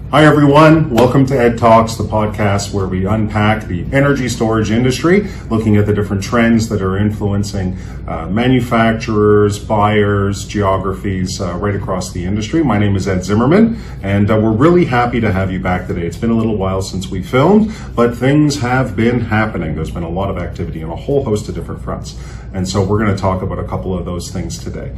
Hi everyone, welcome to Ed Talks, the podcast where we unpack the energy storage industry, looking at the different trends that are influencing manufacturers, buyers, geographies right across the industry. My name is Ed Zimmermann, and we're really happy to have you back today. It's been a little while since we filmed, but things have been happening. There's been a lot of activity on a whole host of different fronts, and so we're going to talk about a couple of those things today.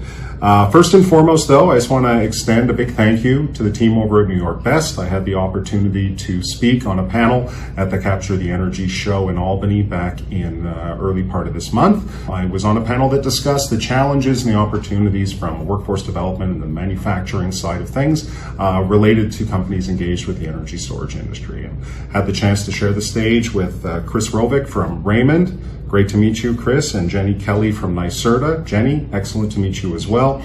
First and foremost, though, I just want to extend a big thank you to the team over at New York Best. I had the opportunity to speak on a panel at the Capture the Energy show in Albany back in early part of this month. I was on a panel that discussed the challenges and the opportunities from workforce development and the manufacturing side of things related to companies engaged with the energy storage industry. And had the chance to share the stage with Chris Rovick from Raymond. Great to meet you, Chris, and Jenny Kelly from NYSERDA. Jenny, excellent to meet you as well.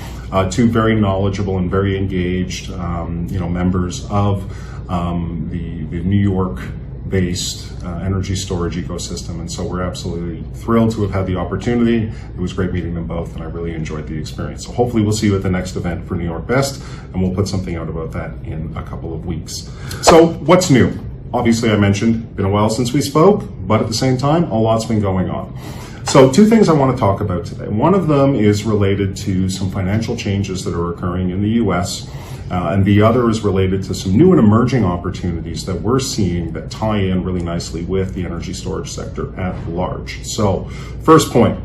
Two very knowledgeable and very engaged, members of the New York-based energy storage ecosystem, and so we're absolutely thrilled to have had the opportunity. It was great meeting them both, and I really enjoyed the experience. So hopefully we'll see you at the next event for New York Best, and we'll put something out about that in a couple of weeks. So what's new? Obviously, I mentioned, been a while since we spoke, but at the same time, a lot's been going on. So two things I want to talk about today. One of them is related to some financial changes that are occurring in the US, and the other is related to some new and emerging opportunities that we're seeing that tie in really nicely with the energy storage sector at large. So first point,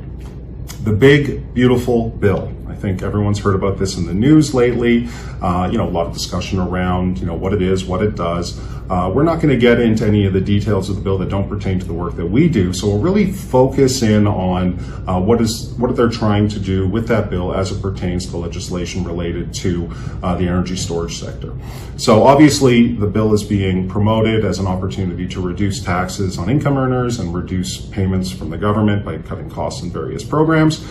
the big, beautiful bill. I think everyone's heard about this in the news lately. A lot of discussion around, what it is, what it does. We're not going to get into any of the details of the bill that don't pertain to the work that we do. So we'll really focus in on what they're trying to do with that bill as it pertains to legislation related to the energy storage sector. So obviously the bill is being promoted as an opportunity to reduce taxes on income earners and reduce payments from the government by cutting costs in various programs.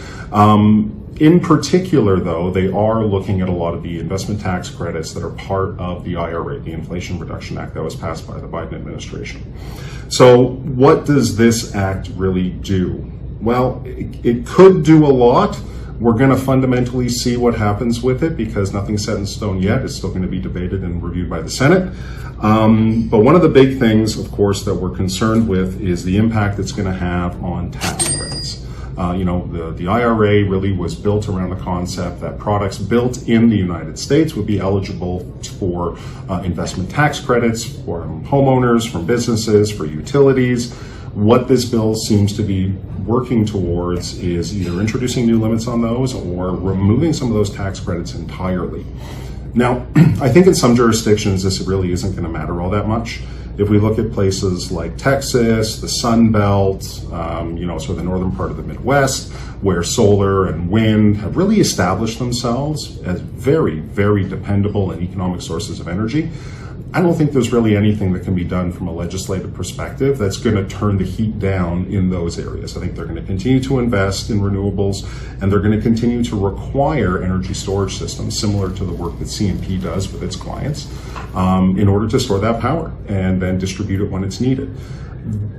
In particular, though, they are looking at a lot of the investment tax credits that are part of the IRA, the Inflation Reduction Act that was passed by the Biden administration. So what does this act really do? Well, it could do a lot. We're going to fundamentally see what happens with it because nothing's set in stone yet. It's still going to be debated and reviewed by the Senate. But one of the big things, of course, that we're concerned with is the impact it's going to have on tax credits. The IRA really was built around the concept that products built in the United States would be eligible for investment tax credits for homeowners, from businesses, for utilities. What this bill seems to be working towards is either introducing new limits on those or removing some of those tax credits entirely. Now, I think in some jurisdictions this really isn't going to matter all that much. If we look at places like Texas, the Sun Belt, sort of the northern part of the Midwest, where solar and wind have really established themselves as very, very dependable and economic sources of energy, I don't think there's really anything that can be done from a legislative perspective that's going to turn the heat down in those areas. I think they're going to continue to invest in renewables, and they're going to continue to require energy storage systems similar to the work that CMP does with its clients in order to store that power and then distribute it when it's needed.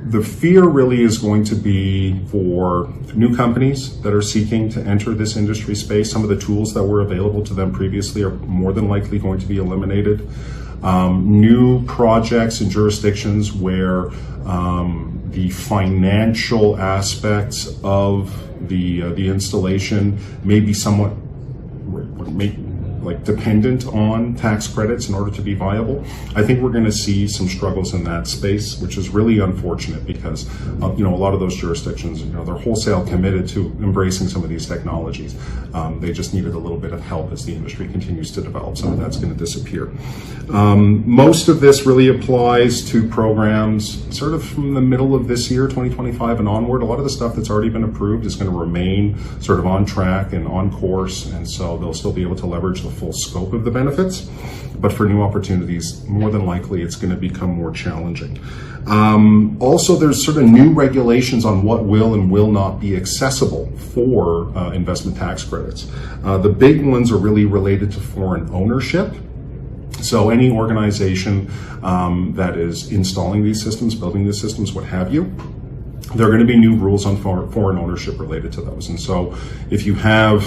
The fear really is going to be for new companies that are seeking to enter this industry space. Some of the tools that were available to them previously are more than likely going to be eliminated. New projects in jurisdictions where the financial aspects of the installation may be somewhat dependent on tax credits in order to be viable. I think we're going to see some struggles in that space, which is really unfortunate because a lot of those jurisdictions, they're wholesale committed to embracing some of these technologies. They just needed a little bit of help as the industry continues to develop. Some of that's going to disappear. Most of this really applies to programs sort of from the middle of this year, 2025 and onward. A lot of the stuff that's already been approved is going to remain sort of on track and on course, and so they'll still be able to leverage the full scope of the benefits. But for new opportunities, more than likely, it's going to become more challenging. Also, there's sort of new regulations on what will and will not be accessible for investment tax credits. The big ones are really related to foreign ownership. So any organization that is installing these systems, building these systems, what have you, there are going to be new rules on foreign ownership related to those. And so if you have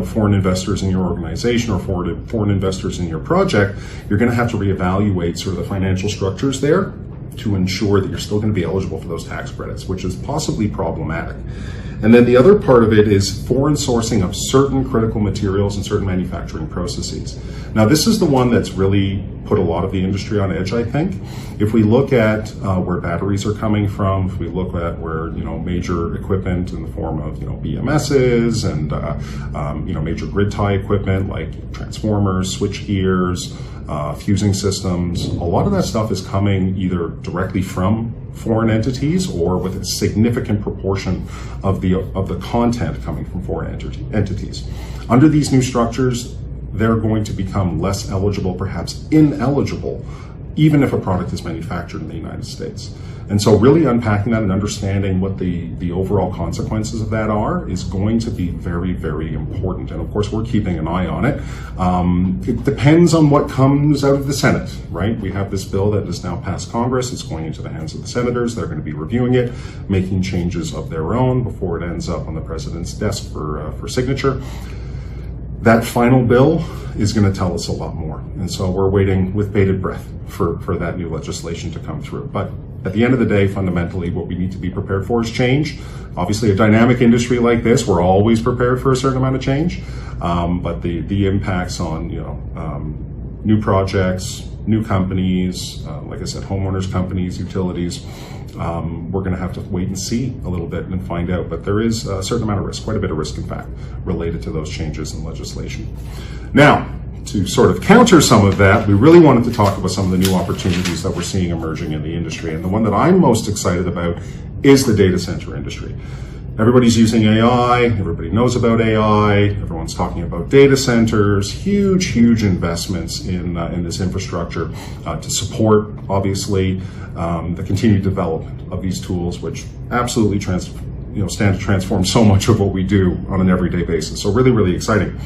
foreign investors in your organization or foreign investors in your project, you're going to have to reevaluate sort of the financial structures there to ensure that you're still going to be eligible for those tax credits, which is possibly problematic. And then the other part of it is foreign sourcing of certain critical materials and certain manufacturing processes. Now, this is the one that's really put a lot of the industry on edge, I think. If we look at where batteries are coming from, if we look at where, major equipment in the form of, BMSs and, major grid tie equipment like transformers, switch gears, fusing systems, a lot of that stuff is coming either directly from foreign entities or with a significant proportion of the content coming from foreign entities. Under these new structures, they're going to become less eligible, perhaps ineligible, even if a product is manufactured in the United States. And so really unpacking that and understanding what the overall consequences of that are is going to be very, very important. And of course, we're keeping an eye on it. It depends on what comes out of the Senate, right? We have this bill that has now passed Congress. It's going into the hands of the senators. They're going to be reviewing it, making changes of their own before it ends up on the president's desk for signature. That final bill is going to tell us a lot more. And so we're waiting with bated breath for that new legislation to come through. But at the end of the day, fundamentally, what we need to be prepared for is change. Obviously, a dynamic industry like this, we're always prepared for a certain amount of change. But the impacts on, new projects, new companies, like I said, homeowners, companies, utilities, we're going to have to wait and see a little bit and find out. But there is a certain amount of risk, quite a bit of risk, in fact, related to those changes in legislation. Now, to sort of counter some of that, we really wanted to talk about some of the new opportunities that we're seeing emerging in the industry. And the one that I'm most excited about is the data center industry. Everybody's using AI, everybody knows about AI, everyone's talking about data centers, huge investments in this infrastructure to support, obviously, the continued development of these tools, which absolutely stand to transform so much of what we do on an everyday basis. So really, really exciting.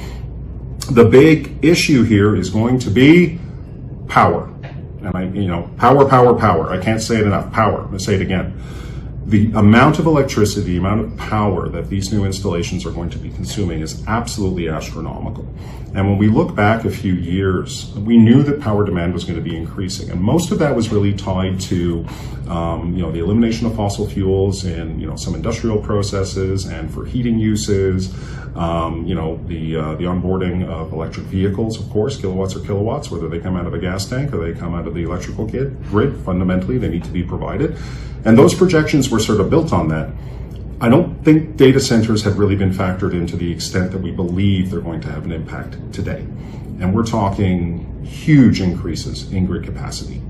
The big issue here is going to be power. And power. I can't say it enough. Power. I'm going to say it again. The amount of electricity, the amount of power that these new installations are going to be consuming is absolutely astronomical. And when we look back a few years, we knew that power demand was going to be increasing. And most of that was really tied to, the elimination of fossil fuels in, some industrial processes and for heating uses, the onboarding of electric vehicles, of course, kilowatts are kilowatts, whether they come out of a gas tank or they come out of the electrical grid, fundamentally, they need to be provided. And those projections were sort of built on that. I don't think data centers have really been factored into the extent that we believe they're going to have an impact today. And we're talking huge increases in grid capacity.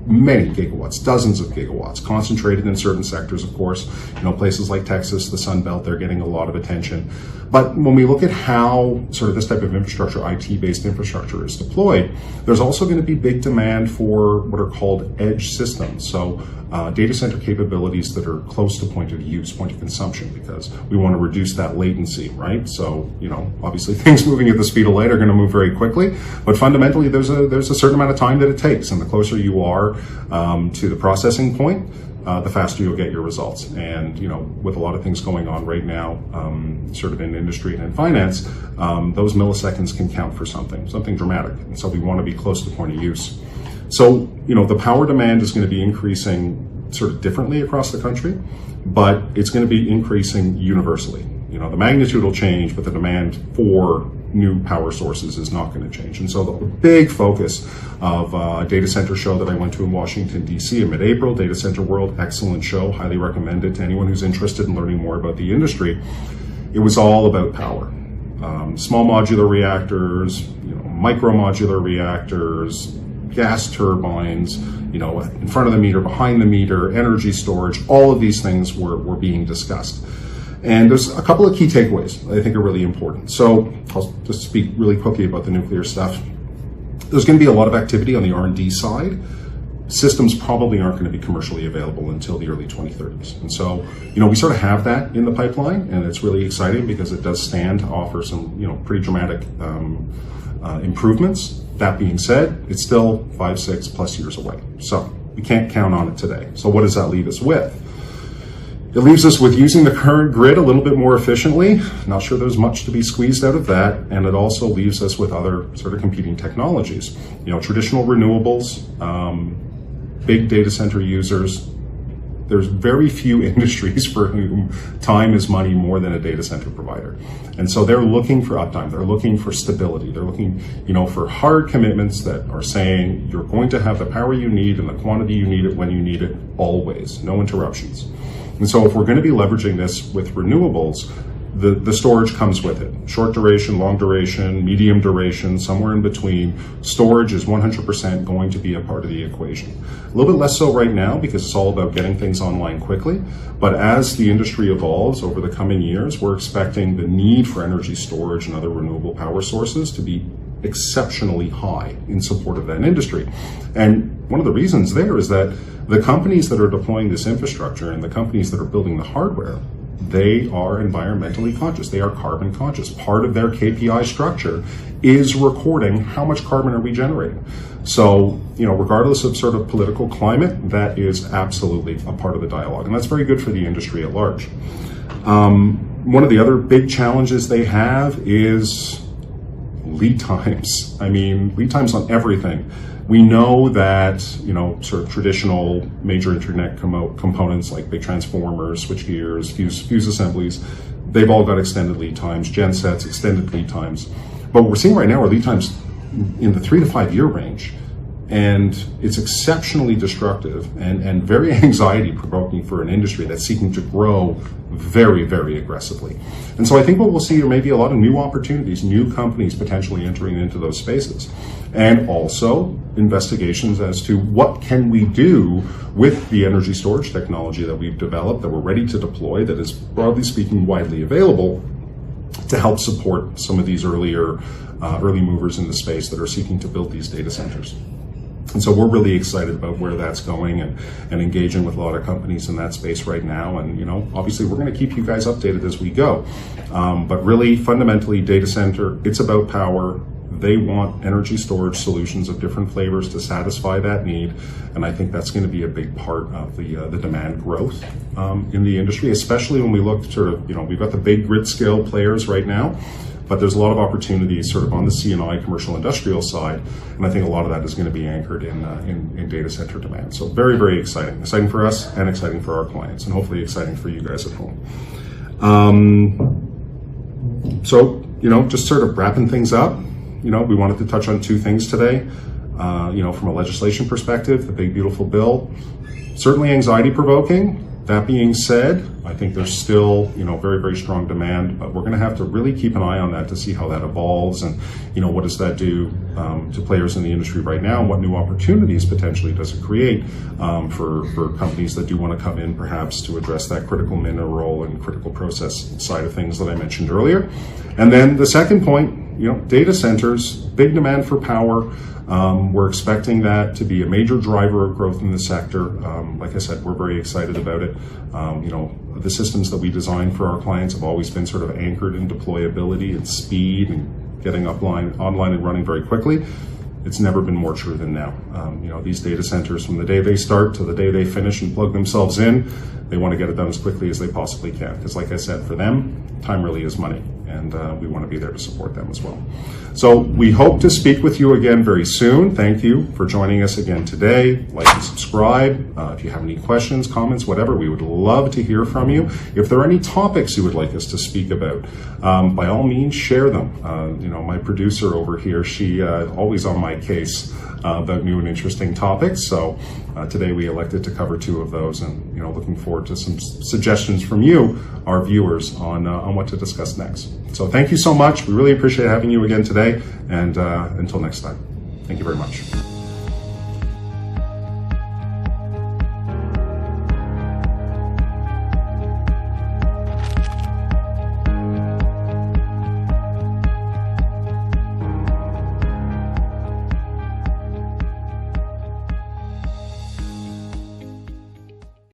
Many gigawatts, dozens of gigawatts, concentrated in certain sectors, of course. Places like Texas, the Sun Belt, they're getting a lot of attention. But when we look at how sort of this type of infrastructure, IT-based infrastructure, is deployed, there's also going to be big demand for what are called edge systems. So data center capabilities that are close to point of use, point of consumption, because we want to reduce that latency, right? So, obviously things moving at the speed of light are going to move very quickly, but fundamentally there's a certain amount of time that it takes, and the closer you are to the processing point, the faster you'll get your results. And, with a lot of things going on right now, sort of in industry and in finance, those milliseconds can count for something dramatic. And so we want to be close to point of use. So, the power demand is going to be increasing sort of differently across the country, but it's going to be increasing universally. The magnitude will change, but the demand for new power sources is not going to change. And so the big focus of a data center show that I went to in Washington, D.C. in mid-April, Data Center World, excellent show, highly recommended to anyone who's interested in learning more about the industry. It was all about power. Small modular reactors, micro modular reactors, gas turbines, in front of the meter, behind the meter, energy storage, all of these things were being discussed. And there's a couple of key takeaways that I think are really important. So I'll just speak really quickly about the nuclear stuff. There's going to be a lot of activity on the R&D side. Systems probably aren't going to be commercially available until the early 2030s. And so, we sort of have that in the pipeline, and it's really exciting because it does stand to offer some, pretty dramatic improvements. That being said, it's still 5-6+ years away. So we can't count on it today. So what does that leave us with? It leaves us with using the current grid a little bit more efficiently. Not sure there's much to be squeezed out of that. And it also leaves us with other sort of competing technologies. Traditional renewables, big data center users. There's very few industries for whom time is money more than a data center provider. And so they're looking for uptime. They're looking for stability. They're looking, for hard commitments that are saying you're going to have the power you need and the quantity you need it when you need it always, no interruptions. And so if we're going to be leveraging this with renewables, the storage comes with it. Short duration, long duration, medium duration, somewhere in between. Storage is 100% going to be a part of the equation. A little bit less so right now because it's all about getting things online quickly. But as the industry evolves over the coming years, we're expecting the need for energy storage and other renewable power sources to be exceptionally high in support of that industry. And one of the reasons there is that the companies that are deploying this infrastructure and the companies that are building the hardware, they are environmentally conscious. They are carbon conscious. Part of their KPI structure is recording how much carbon are we generating. So, regardless of sort of political climate, that is absolutely a part of the dialogue. And that's very good for the industry at large. One of the other big challenges they have is lead times. Lead times on everything. We know that, sort of traditional major internet components like big transformers, switch gears, fuse assemblies, they've all got extended lead times, gensets, extended lead times. But what we're seeing right now are lead times in the 3 to 5 year range. And it's exceptionally destructive and very anxiety provoking for an industry that's seeking to grow very, very aggressively. And so I think what we'll see are maybe a lot of new opportunities, new companies potentially entering into those spaces. And also investigations as to what can we do with the energy storage technology that we've developed, that we're ready to deploy, that is broadly speaking widely available to help support some of these early movers in the space that are seeking to build these data centers. And so we're really excited about where that's going and engaging with a lot of companies in that space right now. And, obviously we're going to keep you guys updated as we go. But really fundamentally data center, it's about power. They want energy storage solutions of different flavors to satisfy that need. And I think that's going to be a big part of the demand growth in the industry, especially when we look sort of, we've got the big grid scale players right now. But there's a lot of opportunities sort of on the C&I commercial industrial side, and I think a lot of that is going to be anchored in data center demand. So very, very exciting. Exciting for us and exciting for our clients, and hopefully exciting for you guys at home. Just sort of wrapping things up, we wanted to touch on 2 things today. From a legislation perspective, the big beautiful bill, certainly anxiety provoking. That being said, I think there's still, very, very strong demand, but we're going to have to really keep an eye on that to see how that evolves and, what does that do to players in the industry right now, and what new opportunities potentially does it create for companies that do want to come in perhaps to address that critical mineral and critical process side of things that I mentioned earlier. And then the second point, data centers, big demand for power. We're expecting that to be a major driver of growth in the sector. Like I said, we're very excited about it. The systems that we design for our clients have always been sort of anchored in deployability and speed and getting online and running very quickly. It's never been more true than now. These data centers, from the day they start to the day they finish and plug themselves in, they want to get it done as quickly as they possibly can. Because like I said, for them, time really is money. And we want to be there to support them as well. So we hope to speak with you again very soon. Thank you for joining us again today. Like and subscribe. If you have any questions, comments, whatever, we would love to hear from you. If there are any topics you would like us to speak about, by all means, share them. My producer over here, she always on my case about new and interesting topics. So today we elected to cover 2 of those, and looking forward to some suggestions from you, our viewers, on what to discuss next. So thank you so much. We really appreciate having you again today, and until next time, thank you very much.